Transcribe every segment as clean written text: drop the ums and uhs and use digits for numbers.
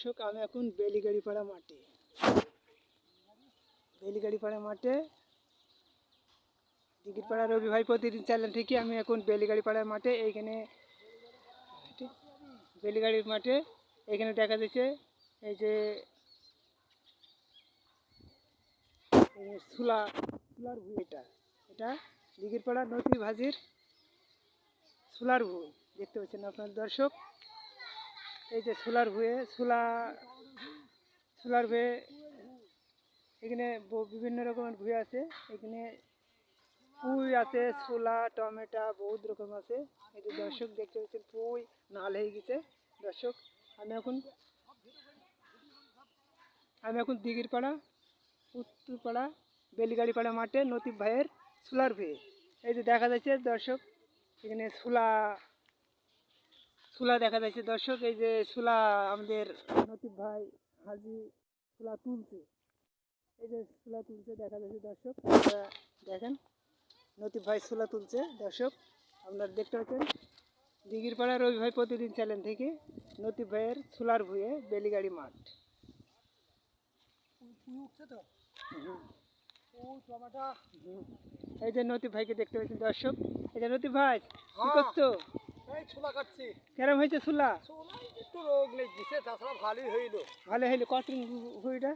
দর্শক আমি এখন বেলিগাড়িপাড়া মাঠে দিঘিরপাড়া রবি ভাই প্রতিদিন চ্যানেল থেকে আমি এখন বেলিগাড়িপাড়া মাঠে এইখানে বেলিগাড়ির মাঠে এখানে দেখা যাচ্ছে এই যে সুলার ভুঁই এটা দিঘিরপাড়া নদী ভাজির সুলার ভুঁই দেখতে পাচ্ছেন আপনার দর্শক। এই যে সুলার ভুঁয়ে এখানে বিভিন্ন রকমের ভুঁই আছে। এখানে পুঁই আছে, ছোলা, টমেটো বহুত রকম আছে। এই যে দর্শক দেখতে পাচ্ছেন পুঁই নাল হয়ে গেছে। দর্শক আমি এখন দিঘিরপাড়া উত্তরপাড়া বেলিগাড়িপাড়া মাঠে নতিব ভাইয়ের সোলার ভুঁয়ে। এই যে দেখা যাচ্ছে দর্শক এখানে সুলা দেখা যাচ্ছে দর্শক। এই যে সুলা আমাদের নতিব ভাই হাজি সুলা তুলছে। এই যে সুলা তুলছে দেখা যাচ্ছে দর্শক, দেখেন নতিব ভাই সুলা তুলছে। দর্শক আপনারা দেখতে পাচ্ছেন দিঘিরপাড়া রবি ভাই প্রতিদিন চ্যানেল থেকে নতিব ভাইয়ের সুলার ভুঁয়ে বেলিগাড়ি মাঠ। এই যে নতিব ভাইকে দেখতে পাচ্ছেন দর্শক। এই যে নতিব ভাই কি করছো? কেরম হয়েছে সুলা? একটু রোগ লেগেছে, তাছাড়া ভালোই হইলো। কত ভুঁইটা?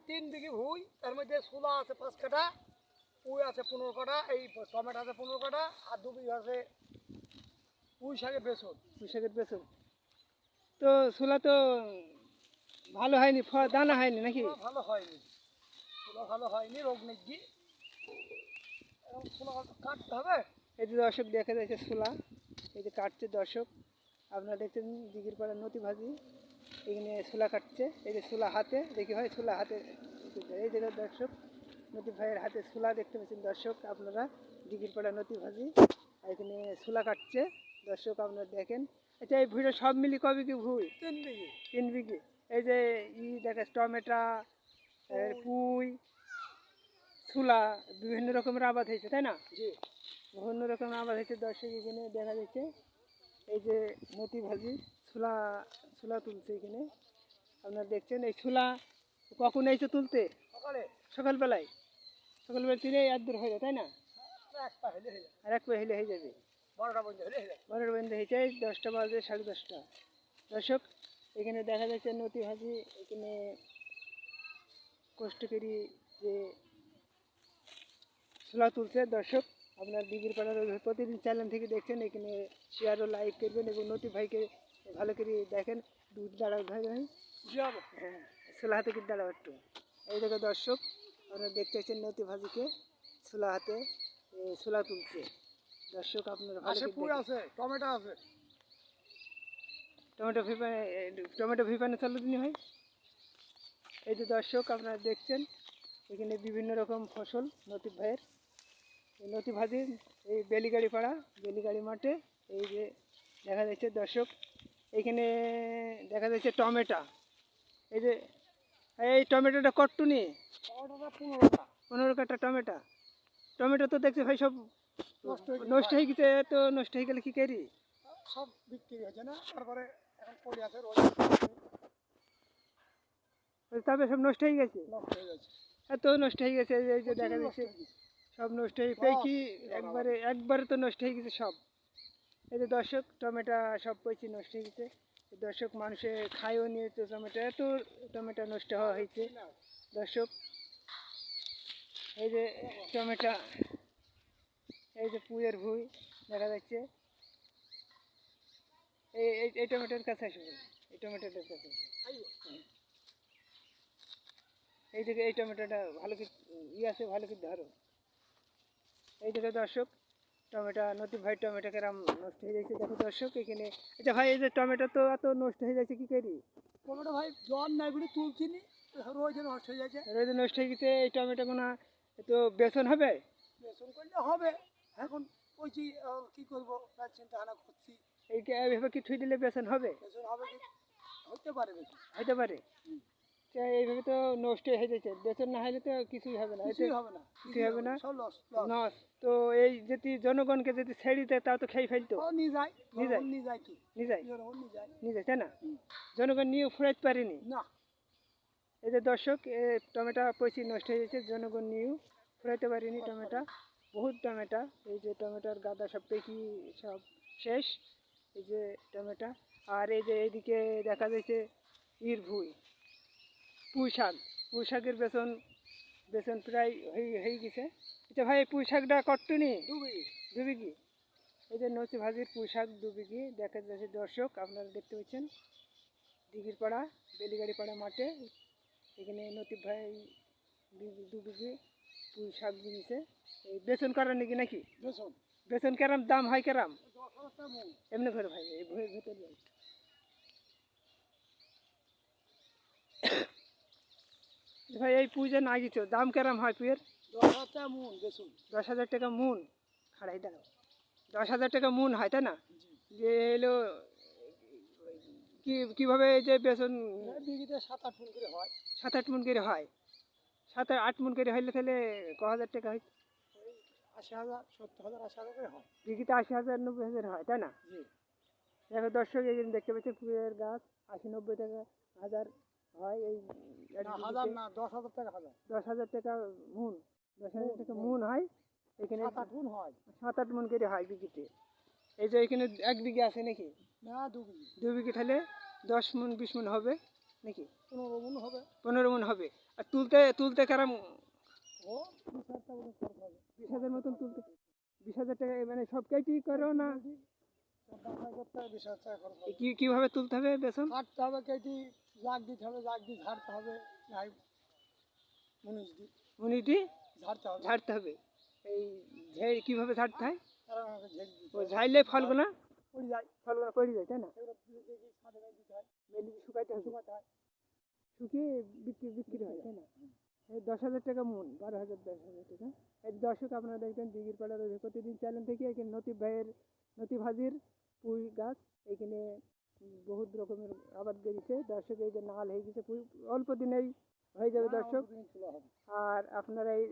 3 বিঘি ভুঁই, তার মধ্যে সুলা আছে 5 কাঠা, পুঁই আছে 15 কাঠা, এই টমেটো আছে 15 কাঠা, আর 2 বিঘা আছে পুঁই শাকের বেসন। তো সুলা তো ভালো হয়নি, দানা হয়নি নাকি? ভালো হয়নি, রোগ নেই। সুলা কাটতে হবে। এই যে দর্শক দেখা যাচ্ছে সুলা, এই যে কাটছে দর্শক। আপনারা দেখছেন দিঘিরপাড়ার নতি ভাজি এখানে সুলা কাটছে। এই যে সুলা হাতে দেখি ভাই, সুলা হাতে। এই যে দর্শক নতি ভাইয়ের হাতে সুলা দেখতে পাচ্ছেন দর্শক আপনারা। দিঘিরপাড়া নতি ভাজি এখানে সুলা কাটছে দর্শক আপনারা দেখেন। আচ্ছা এই ভুঁইটা সব মিলি কবে কি ভুঁই? 3 বিঘি। এই যে দেখা টমেটো, পুঁই, সুলা বিভিন্ন রকমের আবাদ হয়েছে, তাই না? জি, বিভিন্ন রকমের আবাদ হয়েছে দর্শক। এখানে দেখা যাচ্ছে এই যে নতি ভাজি সুলা তুলছে এখানে আপনারা দেখছেন। এই সুলা কখন এসে তুলতে? সকালবেলায় তুলে একদূর হয়ে যায়, তাই না? আর এক পা হেলে হয়ে যাবে। 12টা পর্যন্ত হয়েছে। 10টা বাজে 10:30। দর্শক এখানে দেখা যাচ্ছে নতি ভাজি এখানে কষ্ট করি যে সুলা তুলছে। দর্শক আপনার দিঘিরপাড়ার প্রতিদিন চ্যানেল থেকে দেখছেন, এখানে শেয়ার ও লাইক করবেন এবং নতি ভাইকে ভালো করে দেখেন। দুধ দাঁড়াও ভাই হ্যাঁ, সুলা হাতে কিন্তু দাঁড়াও একটু। এই দেখো দর্শক আপনারা দেখতে পাচ্ছেন নতি ভাজিকে সুলা হাতে সুলা তুলছে। দর্শক আপনারা টমেটো ভিপানে চালু দিন হয়। এই যে দর্শক আপনারা দেখছেন এখানে বিভিন্ন রকম ফসল নতিব ভাইয়ের নতি ভাজি এই বেলিগাড়ি মাঠে। এই যে দেখা যাচ্ছে দর্শক এইখানে দেখা যাচ্ছে টমেটো। এই যে এই টমেটোটা কট্টুনি 15 কাঠা টমেটো তো দেখছি ভাই সব নষ্ট হয়ে গেছে। তো নষ্ট হয়ে গেলে কি করি? সব বিক্রি হয়েছে না, তারপরে এখন পড়ে আছে। তবে সব নষ্ট হয়ে গেছে। এত নষ্ট হয়ে গেছে। এই যে দেখা যাচ্ছে সব নষ্ট হয়ে কি একবারে তো নষ্ট হয়ে গেছে সব। এই যে দর্শক টমেটো সব পয়সা নষ্ট হয়ে গেছে। দর্শক মানুষে খায়ও নিয়ে তো টমেটো, এত টমেটো নষ্ট হওয়া হয়েছে দর্শক। এই যে টমেটো, এই যে পুঁইয়ের ভুঁই দেখা যাচ্ছে। এই টমেটোর কাছে আসবে, এই টমেটোটার কাছে। এই দিকে এই টমেটোটা ভালো কি আছে, ভালো কি ধরো। এই দিকে দর্শক টমেটো নতুন ভাই টমেটো কেরাম নষ্ট হয়ে যাচ্ছে দেখো দর্শক এখানে। আচ্ছা ভাই এই যে টমেটো তো এত নষ্ট হয়ে যাচ্ছে কি করি? টমেটো ভাই জল নাই বলে তুলছি নি, রোজ নষ্ট হয়ে যাচ্ছে। রোজ নষ্ট হয়ে গেছে। এই টমেটো গুনা তো বেসন হবে? বেসন করলে হবে। এখন কইছি কি করবো, চিন্তা ভাবনা করছি। এইভাবে কি থুই দিলে বেসন হবে? বেসন হবে কি? হতে পারে, হতে পারে। আচ্ছা এইভাবে তো নষ্ট হয়ে যাচ্ছে, বেতন না হলে তো কিছুই হবে না, এতে কিছুই হবে না, কিছুই হবে না। সব লস লস। নস তো এই যদি জনগণকে যদি ছেড়ে দেয় তাও তো খেয়ে ফেলতো, ও নিয়ে যায়, নিয়ে যায়, নিয়ে যায় কি, নিয়ে যায়, জনগণ নিয়ে যায়। নিয়ে যায়, তাই না? হুম। জনগণ নিয়ে ফুরাইতে পারেনি। না, এই যে দর্শক, টমেটো পচি নষ্ট হয়ে যাচ্ছে, জনগণ নিয়েও ফুরাইতে পারেনি টমেটো, বহুত টমেটো। এই যে টমেটোর গাদা সব পেকি সব শেষ, এই যে টমেটো। আর এই যে এইদিকে দেখা যাচ্ছে ভুঁই, পুঁই শাক, পুঁই শাকের বেতন, বেতন প্রায় হয়ে গেছে। আচ্ছা ভাই, এই পুঁই শাকটা কট্টুনি ডুবি। 2 বিঘি, এই যে নচি ভাজির পুঁই শাক 2 বিঘি দেখা যাচ্ছে দর্শক, আপনারা দেখতে পাচ্ছেন দিঘির পাড়া, বেলিগাড়ি পাড়া মাঠে। এখানে নতিব ভাই 2 বিঘি পুঁই শাক বুঝেছে, এই বেতন করার নাকি নাকি বেসন বেতন কেরাম দাম হয় কেরাম 10,000 টাকা মন। এমনি করে ভাই, এই ভুঁয়ের ভেতর যাই। ভাই এই পুঁই যে নাগিছ, দাম কেরাম হয় পুঁয়ের? 10,000 টাকা মন বেসন। 10,000 টাকা মুন, খাড়াই দাঁড়াও, 10,000 টাকা মুন হয়, তাই না? জি। যে এলো কিভাবে এই যে বেতন বিঘিতে 7-8 মন করে হয়। 7-8 মন করে হয়, 7-8 মন করে হইলে তাহলে ক হাজার টাকা হয়? ওই 80,000, 70,000, 80,000 করে হয়। বিঘিতে 80,000 90,000 হয়, তাই না? জি। দেখো দর্শক, এই যে দেখতে পাচ্ছি ফুলের গাছ 80-90 টাকা হাজার হয় এই এক না, বিঘিতে। হাজার না, 10,000 টাকা হাজার। 10,000 টাকা মুন, 10,000 টাকা মুন হয় এখানে। 7-8 মন হয়। 7-8 মন করে হয় বিঘিতে। এই যে এখানে 1 বিঘা আছে নাকি? না, 2 বিঘি। 2 বিঘি তাহলে 10 মন 20 মন হবে নাকি? 15 মন হবে। 15 মন হবে। আর তুলতে তুলতে কারাম ও 20,000 টাকা মতো খরচ হবে। 20,000 মতন তুলতে, 20,000 টাকা মানে সব কেটে করো না? সব বাছাই করতে হবে, 20,000 টাকা খরচ হবে। কিভাবে তুলতে হবে বেতন? কাটতে হবে, কেটে জাগ দিতে হবে, জাগ দিয়ে ঝাড়তে হবে, নাই মুনিশ দিয়ে মুনিটি ঝাড়তে হবে। ঝাড়তে হবে। এই ঝেড়ে কিভাবে ঝাড়তে হয়? তারা আমাকে ঝেড়ে দিতে ও হবে। ঝাড়লে ফলগুলো পড়ে যায়, ফলগুলো পড়ে যায়, তাই না? এগুলো দিয়ে দিয়ে ছাদে গায়ে দিতে হয়, মেলি শুকাইতে হবে, শুকাতে হয়। শুকিয়ে বিক্রি হয়, তাই না? এই 10,000 টাকা মন, 12,000 10,000 টাকা। এই দর্শক, আপনারা দেখবেন দিঘির পাড়ার ওই প্রতিদিন চ্যানেল থেকে এখানে নতিব ভাইয়ের নতি ভাজির পুঁই গাছ, এখানে বহুত রকমের আবাদ বেরিয়েছে দর্শক। এই যে নাল হয়ে গেছে পুঁই, অল্প দিনেই হয়ে যাবে দর্শক। অল্প দিন খোলা হবে। আর আপনারা এই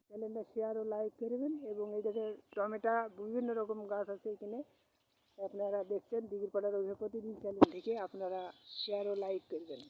চ্যানেলটা শেয়ার ও লাইক করবেন, এবং এই জায়গায় টমেটো বিভিন্ন রকম গাছ আছে এখানে, আপনারা দেখছেন দিঘির পাড়ার ওই প্রতিদিন চ্যানেল থেকে, আপনারা শেয়ার ও লাইক করবেন।